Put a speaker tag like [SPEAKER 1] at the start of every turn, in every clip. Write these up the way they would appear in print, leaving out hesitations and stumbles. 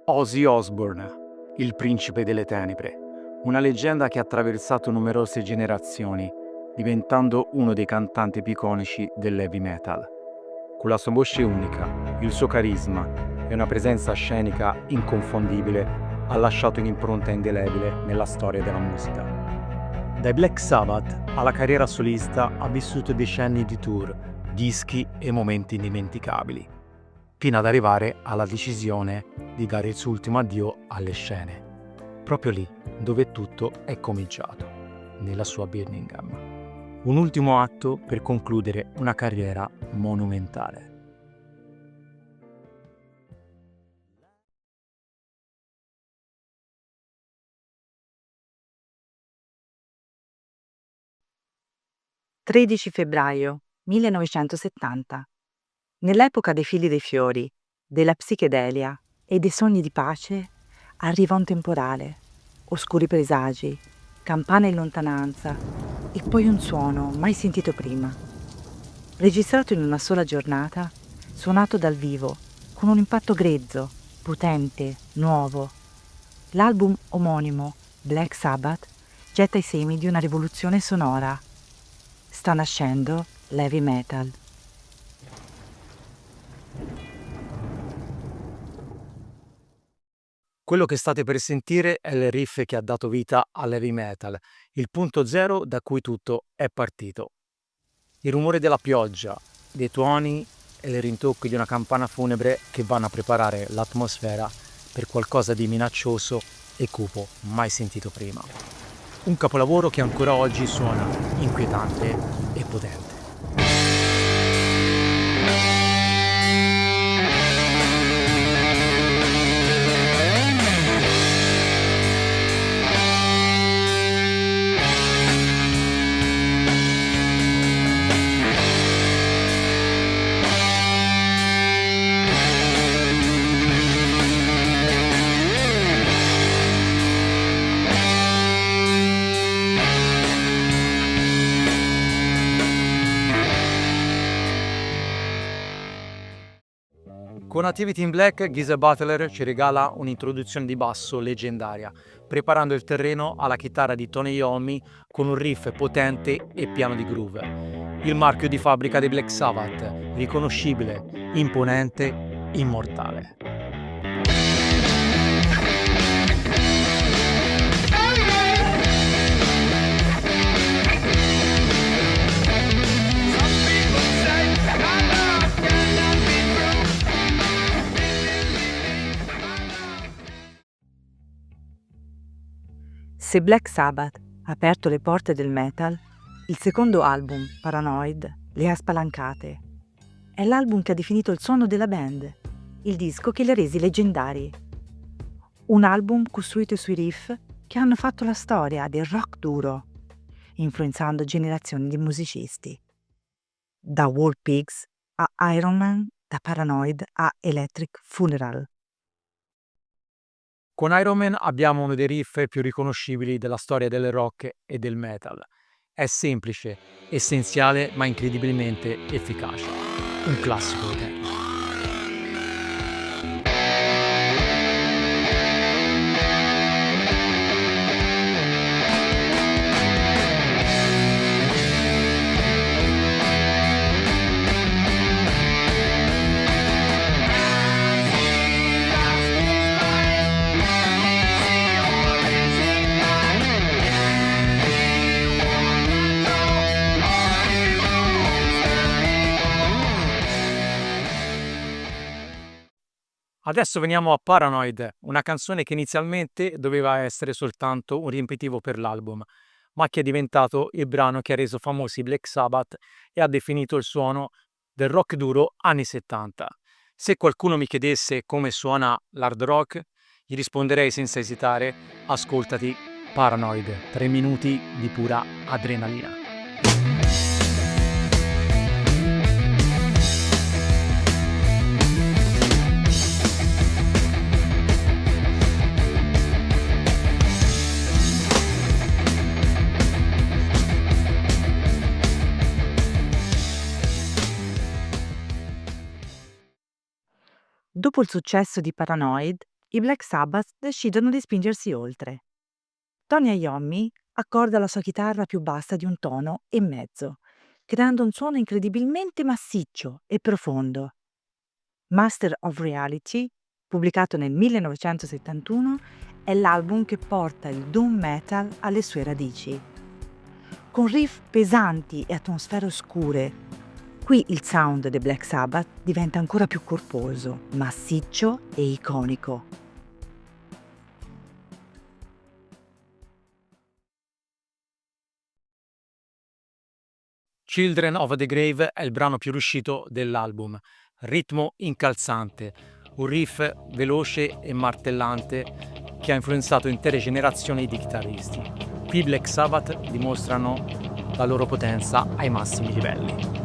[SPEAKER 1] Ozzy Osbourne, il principe delle tenebre, una leggenda che ha attraversato numerose generazioni, diventando uno dei cantanti più iconici dell'heavy metal. Con la sua voce unica, il suo carisma e una presenza scenica inconfondibile, ha lasciato un'impronta indelebile nella storia della musica. Dai Black Sabbath alla carriera solista ha vissuto decenni di tour, dischi e momenti indimenticabili, fino ad arrivare alla decisione di dare il suo ultimo addio alle scene, proprio lì dove tutto è cominciato, nella sua Birmingham. Un ultimo atto per concludere una carriera monumentale.
[SPEAKER 2] – 13 febbraio 1970. Nell'epoca dei fili dei fiori, della psichedelia e dei sogni di pace, arriva un temporale, oscuri presagi, campane in lontananza e poi un suono mai sentito prima. Registrato in una sola giornata, suonato dal vivo, con un impatto grezzo, potente, nuovo. L'album omonimo, Black Sabbath, getta i semi di una rivoluzione sonora. Sta nascendo l'heavy metal.
[SPEAKER 1] Quello che state per sentire è il riff che ha dato vita all'heavy metal, il punto zero da cui tutto è partito. Il rumore della pioggia, dei tuoni e il rintocco di una campana funebre che vanno a preparare l'atmosfera per qualcosa di minaccioso e cupo mai sentito prima. Un capolavoro che ancora oggi suona inquietante e potente. Con Activity in Black, Geezer Butler ci regala un'introduzione di basso leggendaria, preparando il terreno alla chitarra di Tony Iommi con un riff potente e pieno di groove. Il marchio di fabbrica dei Black Sabbath, riconoscibile, imponente, immortale.
[SPEAKER 2] Se Black Sabbath ha aperto le porte del metal, il secondo album, Paranoid, le ha spalancate. È l'album che ha definito il suono della band, il disco che li ha resi leggendari. Un album costruito sui riff che hanno fatto la storia del rock duro, influenzando generazioni di musicisti. Da War Pigs a Iron Man, da Paranoid a Electric Funeral.
[SPEAKER 1] Con Iron Man abbiamo uno dei riff più riconoscibili della storia del rock e del metal. È semplice, essenziale ma incredibilmente efficace. Un classico eterno. Adesso veniamo a Paranoid, una canzone che inizialmente doveva essere soltanto un riempitivo per l'album, ma che è diventato il brano che ha reso famosi i Black Sabbath e ha definito il suono del rock duro anni 70. Se qualcuno mi chiedesse come suona l'hard rock, gli risponderei senza esitare: ascoltati Paranoid, 3 minuti di pura adrenalina.
[SPEAKER 2] Dopo il successo di Paranoid, i Black Sabbath decidono di spingersi oltre. Tony Iommi accorda la sua chitarra più bassa di un tono e mezzo, creando un suono incredibilmente massiccio e profondo. Master of Reality, pubblicato nel 1971, è l'album che porta il doom metal alle sue radici. Con riff pesanti e atmosfere oscure, qui il sound dei Black Sabbath diventa ancora più corposo, massiccio e iconico.
[SPEAKER 1] Children of the Grave è il brano più riuscito dell'album. Ritmo incalzante, un riff veloce e martellante che ha influenzato intere generazioni di chitarristi. Qui i Black Sabbath dimostrano la loro potenza ai massimi livelli.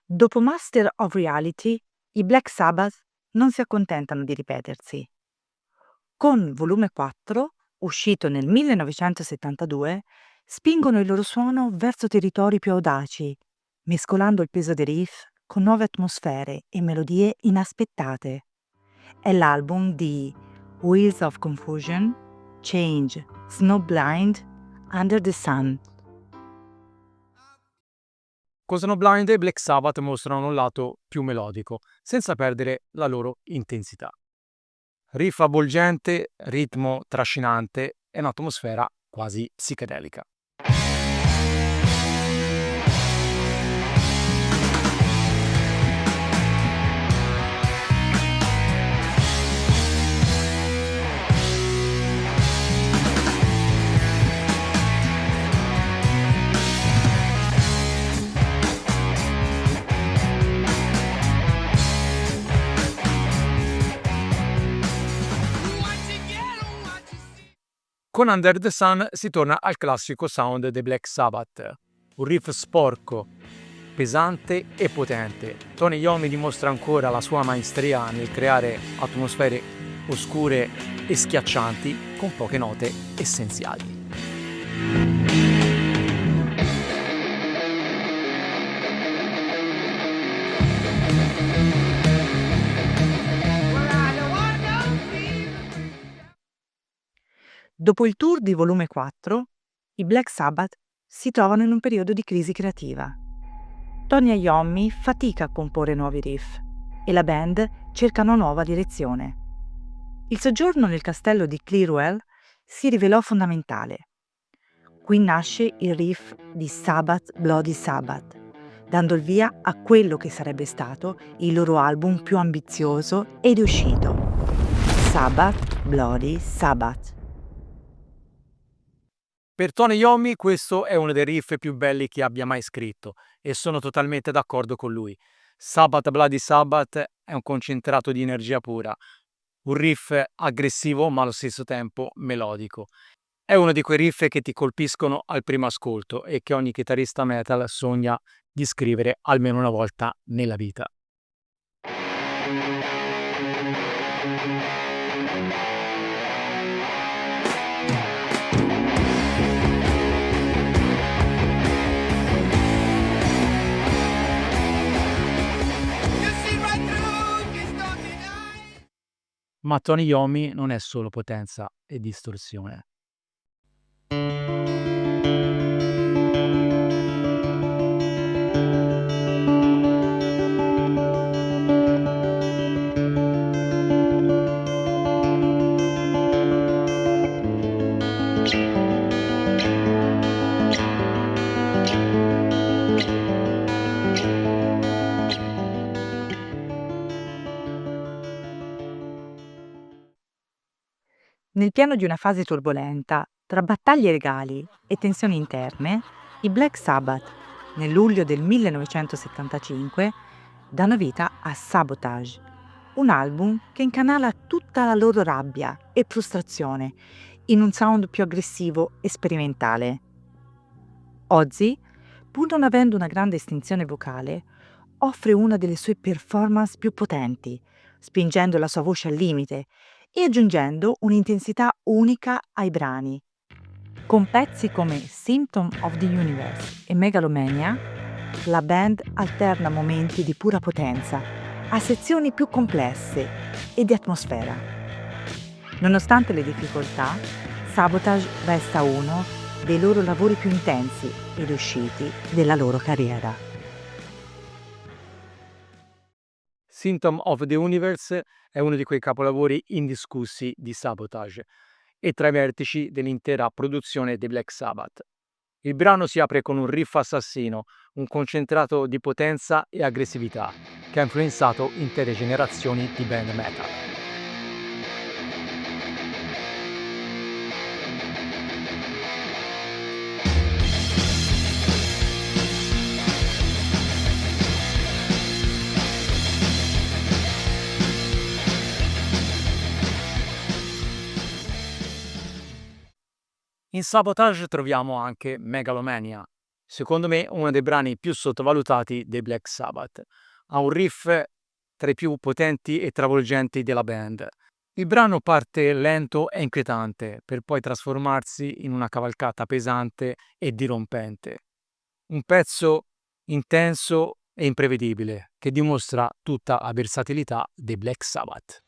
[SPEAKER 2] Dopo Master of Reality, i Black Sabbath non si accontentano di ripetersi. Con volume 4, uscito nel 1972, spingono il loro suono verso territori più audaci, mescolando il peso dei riff con nuove atmosfere e melodie inaspettate. È l'album di Wheels of Confusion, Change, Snowblind, Under the Sun.
[SPEAKER 1] Con Snowblind i Black Sabbath mostrano un lato più melodico, senza perdere la loro intensità. Riff avvolgente, ritmo trascinante e un'atmosfera quasi psichedelica. Con Under the Sun si torna al classico sound dei Black Sabbath, un riff sporco, pesante e potente. Tony Iommi dimostra ancora la sua maestria nel creare atmosfere oscure e schiaccianti con poche note essenziali.
[SPEAKER 2] Dopo il tour di volume 4, i Black Sabbath si trovano in un periodo di crisi creativa. Tony Iommi fatica a comporre nuovi riff e la band cerca una nuova direzione. Il soggiorno nel castello di Clearwell si rivelò fondamentale. Qui nasce il riff di Sabbath Bloody Sabbath, dando il via a quello che sarebbe stato il loro album più ambizioso ed uscito, Sabbath Bloody Sabbath.
[SPEAKER 1] Per Tony Iommi questo è uno dei riff più belli che abbia mai scritto e sono totalmente d'accordo con lui. Sabbath Bloody Sabbath è un concentrato di energia pura, un riff aggressivo ma allo stesso tempo melodico. È uno di quei riff che ti colpiscono al primo ascolto e che ogni chitarrista metal sogna di scrivere almeno una volta nella vita. Ma Tony Iommi non è solo potenza e distorsione.
[SPEAKER 2] Nel pieno di una fase turbolenta, tra battaglie legali e tensioni interne, i Black Sabbath, nel luglio del 1975, danno vita a Sabotage, un album che incanala tutta la loro rabbia e frustrazione in un sound più aggressivo e sperimentale. Ozzy pur non avendo una grande estinzione vocale, offre una delle sue performance più potenti, spingendo la sua voce al limite e aggiungendo un'intensità unica ai brani. Con pezzi come Symptom of the Universe e Megalomania, la band alterna momenti di pura potenza a sezioni più complesse e di atmosfera. Nonostante le difficoltà, Sabotage resta uno dei loro lavori più intensi e riusciti della loro carriera.
[SPEAKER 1] Symptom of the Universe è uno di quei capolavori indiscussi di Sabotage e tra i vertici dell'intera produzione dei Black Sabbath. Il brano si apre con un riff assassino, un concentrato di potenza e aggressività che ha influenzato intere generazioni di band metal. In Sabotage troviamo anche Megalomania, secondo me uno dei brani più sottovalutati dei Black Sabbath. Ha un riff tra i più potenti e travolgenti della band. Il brano parte lento e inquietante per poi trasformarsi in una cavalcata pesante e dirompente. Un pezzo intenso e imprevedibile che dimostra tutta la versatilità dei Black Sabbath.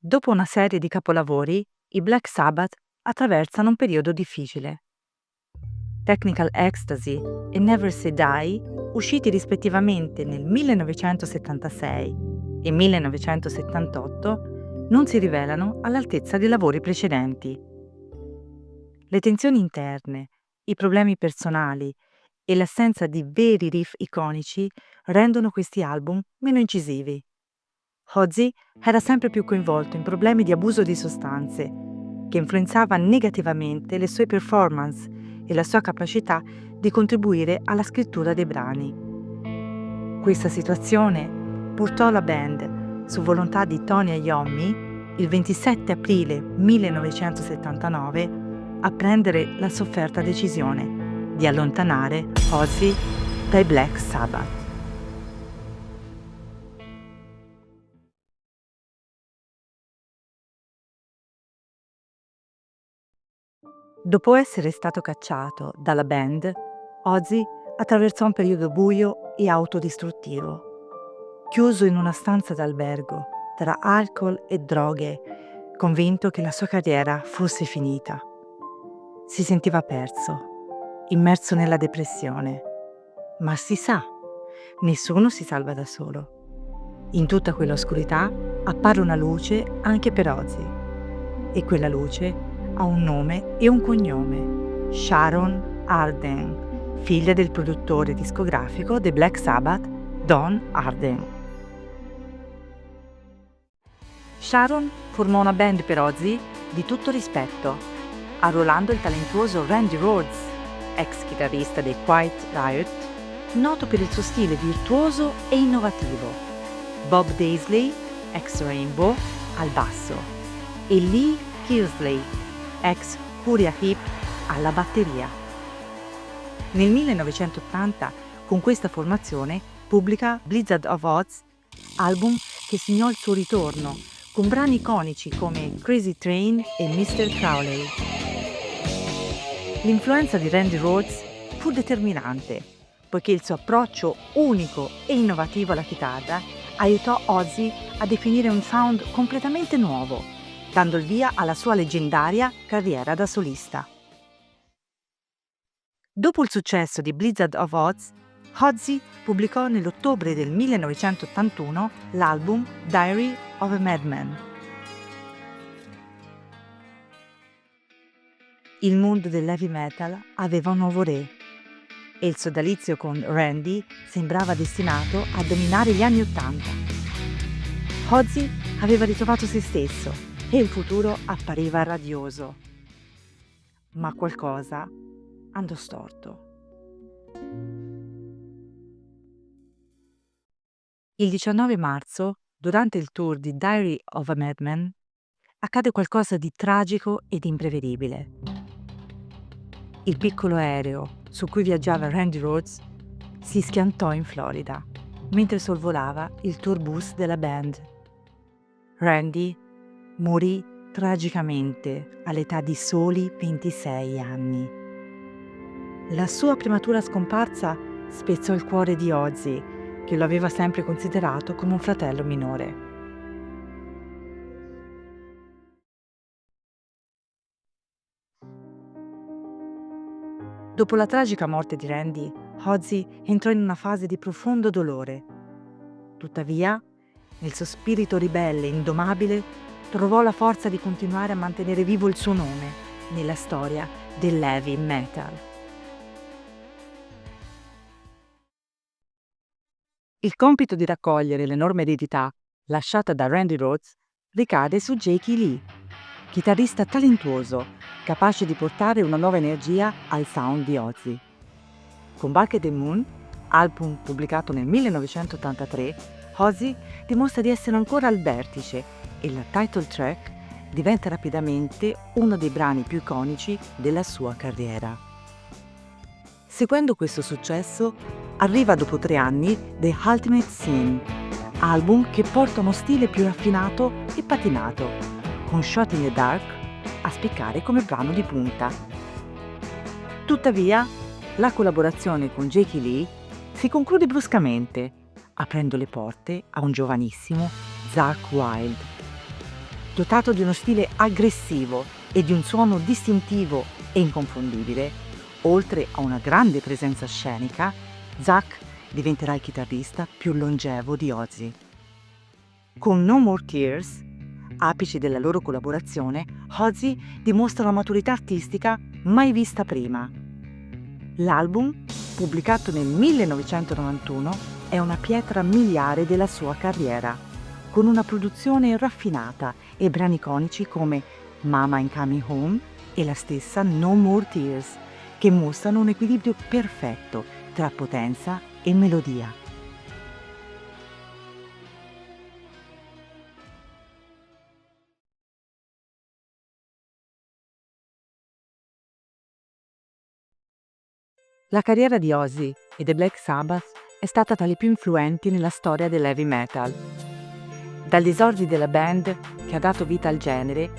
[SPEAKER 2] Dopo una serie di capolavori, i Black Sabbath attraversano un periodo difficile. Technical Ecstasy e Never Say Die, usciti rispettivamente nel 1976 e 1978, non si rivelano all'altezza dei lavori precedenti. Le tensioni interne, i problemi personali e l'assenza di veri riff iconici rendono questi album meno incisivi. Ozzy era sempre più coinvolto in problemi di abuso di sostanze, che influenzava negativamente le sue performance e la sua capacità di contribuire alla scrittura dei brani. Questa situazione portò la band, su volontà di Tony Iommi, il 27 aprile 1979, a prendere la sofferta decisione di allontanare Ozzy dai Black Sabbath. Dopo essere stato cacciato dalla band, Ozzy attraversò un periodo buio e autodistruttivo. Chiuso in una stanza d'albergo, tra alcol e droghe, convinto che la sua carriera fosse finita. Si sentiva perso, immerso nella depressione. Ma si sa, nessuno si salva da solo. In tutta quell'oscurità appare una luce anche per Ozzy. E quella luce ha un nome e un cognome: Sharon Arden, figlia del produttore discografico dei Black Sabbath, Don Arden. Sharon formò una band per Ozzy di tutto rispetto, arruolando il talentuoso Randy Rhoads, ex chitarrista dei Quiet Riot, noto per il suo stile virtuoso e innovativo, Bob Daisley, ex Rainbow, al basso, e Lee Kilsley, ex Uriah Heep, alla batteria. Nel 1980, con questa formazione, pubblica Blizzard of Oz, album che segnò il suo ritorno, con brani iconici come Crazy Train e Mr. Crowley. L'influenza di Randy Rhoads fu determinante, poiché il suo approccio unico e innovativo alla chitarra aiutò Ozzy a definire un sound completamente nuovo, dando il via alla sua leggendaria carriera da solista. Dopo il successo di Blizzard of Oz, Ozzy pubblicò nell'ottobre del 1981 l'album Diary of a Madman. Il mondo dell'heavy metal aveva un nuovo re e il sodalizio con Randy sembrava destinato a dominare gli anni '80. Ozzy aveva ritrovato se stesso e il futuro appariva radioso. ma qualcosa andò storto. Il 19 marzo, durante il tour di Diary of a Madman, accade qualcosa di tragico ed imprevedibile. Il piccolo aereo su cui viaggiava Randy Rhoads si schiantò in Florida mentre sorvolava il tourbus della band. Randy morì tragicamente all'età di soli 26 anni. La sua prematura scomparsa spezzò il cuore di Ozzy, che lo aveva sempre considerato come un fratello minore. Dopo la tragica morte di Randy, Ozzy entrò in una fase di profondo dolore. Tuttavia, nel suo spirito ribelle e indomabile, trovò la forza di continuare a mantenere vivo il suo nome nella storia dell'heavy metal. Il compito di raccogliere l'enorme eredità lasciata da Randy Rhoads ricade su Jakey Lee, chitarrista talentuoso, capace di portare una nuova energia al sound di Ozzy. Con Bark the Moon, album pubblicato nel 1983, Ozzy dimostra di essere ancora al vertice e la title track diventa rapidamente uno dei brani più iconici della sua carriera. Seguendo questo successo, arriva dopo 3 anni The Ultimate Sin, album che porta uno stile più raffinato e patinato, con Shot in the Dark a spiccare come brano di punta. Tuttavia, la collaborazione con Jakey Lee si conclude bruscamente, aprendo le porte a un giovanissimo Zakk Wylde. Dotato di uno stile aggressivo e di un suono distintivo e inconfondibile, oltre a una grande presenza scenica, Zakk diventerà il chitarrista più longevo di Ozzy. Con No More Tears, apice della loro collaborazione, Ozzy dimostra una maturità artistica mai vista prima. L'album, pubblicato nel 1991, è una pietra miliare della sua carriera, con una produzione raffinata e brani iconici come Mama I'm Coming Home e la stessa No More Tears, che mostrano un equilibrio perfetto tra potenza e melodia. La carriera di Ozzy e The Black Sabbath è stata tra le più influenti nella storia dell'heavy metal. Dagli esordi della band, che ha dato vita al genere,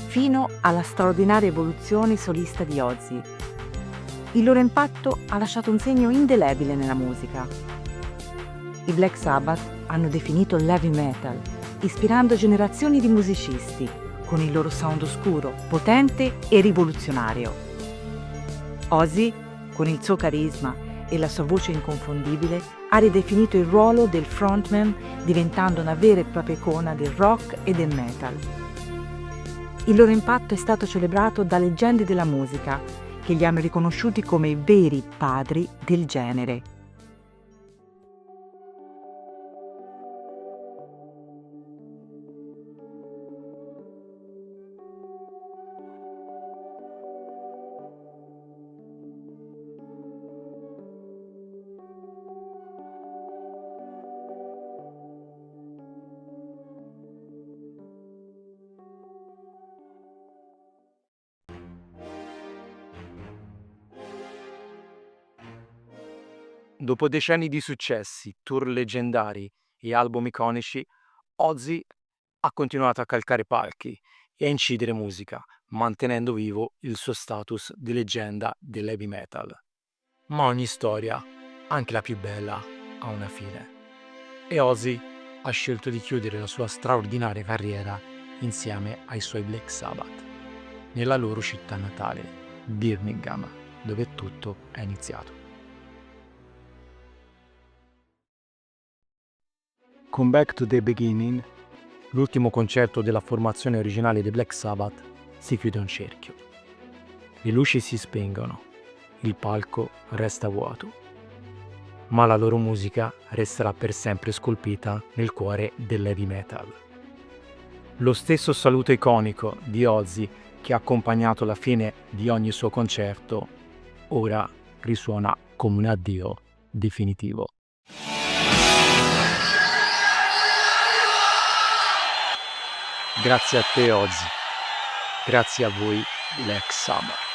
[SPEAKER 2] fino alla straordinaria evoluzione solista di Ozzy. Il loro impatto ha lasciato un segno indelebile nella musica. I Black Sabbath hanno definito l'heavy metal, ispirando generazioni di musicisti con il loro sound oscuro, potente e rivoluzionario. Ozzy, con il suo carisma e la sua voce inconfondibile, ha ridefinito il ruolo del frontman, diventando una vera e propria icona del rock e del metal. Il loro impatto è stato celebrato da leggende della musica, che li hanno riconosciuti come i veri padri del genere.
[SPEAKER 1] Dopo decenni di successi, tour leggendari e album iconici, Ozzy ha continuato a calcare palchi e a incidere musica, mantenendo vivo il suo status di leggenda dell'heavy metal. Ma ogni storia, anche la più bella, ha una fine. E Ozzy ha scelto di chiudere la sua straordinaria carriera insieme ai suoi Black Sabbath, nella loro città natale, Birmingham, dove tutto è iniziato. Con Back to the Beginning, l'ultimo concerto della formazione originale dei Black Sabbath, si chiude un cerchio. Le luci si spengono, il palco resta vuoto, ma la loro musica resterà per sempre scolpita nel cuore dell'heavy metal. Lo stesso saluto iconico di Ozzy che ha accompagnato la fine di ogni suo concerto, ora risuona come un addio definitivo. Grazie a te Ozzy, grazie a voi Black Sabbath.